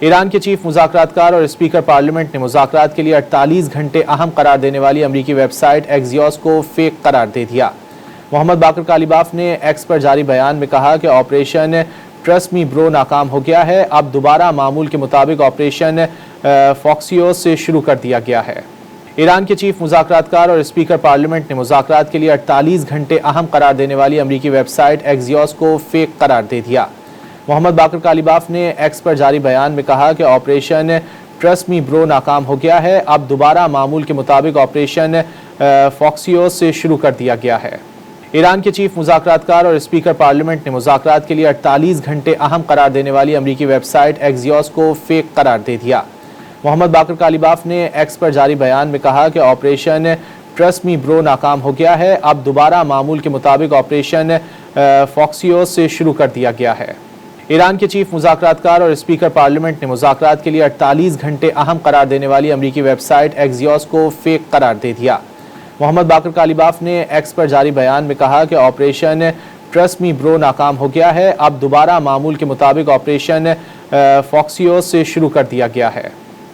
ایران کے چیف مذاکرات کار اور اسپیکر پارلیمنٹ نے مذاکرات کے لیے 48 گھنٹے اہم قرار دینے والی امریکی ویب سائٹ ایکزیوس کو فیک قرار دے دیا۔ محمد باقر کالیباف نے ایکس پر جاری بیان میں کہا کہ آپریشن ٹرسٹ می برو ناکام ہو گیا ہے، اب دوبارہ معمول کے مطابق آپریشن فاکسیوس سے شروع کر دیا گیا ہے۔ ایران کے چیف مذاکرات کار اور اسپیکر پارلیمنٹ نے مذاکرات کے لیے 48 گھنٹے اہم قرار دینے والی امریکی ویب سائٹ ایکزیوس کو فیک قرار دے دیا۔ محمد باقر کالیباف نے ایکس پر جاری بیان میں کہا کہ آپریشن ٹرسٹ می برو ناکام ہو گیا ہے، اب دوبارہ معمول کے مطابق آپریشن فاکسیوس سے شروع کر دیا گیا ہے۔ ایران کے چیف مذاکرات کار اور اسپیکر پارلیمنٹ نے مذاکرات کے لیے 48 گھنٹے اہم قرار دینے والی امریکی ویب سائٹ ایکزیوس کو فیک قرار دے دیا۔ محمد باقر کالیباف نے ایکس پر جاری بیان میں کہا کہ آپریشن ٹرسٹ می برو ناکام ہو گیا ہے، اب دوبارہ معمول کے مطابق آپریشن فاکسیوس سے شروع کر دیا گیا ہے۔ ایران کے چیف مذاکرات کار اور اسپیکر پارلیمنٹ نے مذاکرات کے لیے 48 گھنٹے اہم قرار دینے والی امریکی ویب سائٹ ایکزیوس کو فیک قرار دے دیا۔ محمد باقر کالیباف نے ایکس پر جاری بیان میں کہا کہ آپریشن ٹرسٹ می برو ناکام ہو گیا ہے، اب دوبارہ معمول کے مطابق آپریشن فاکسیوس سے شروع کر دیا گیا ہے۔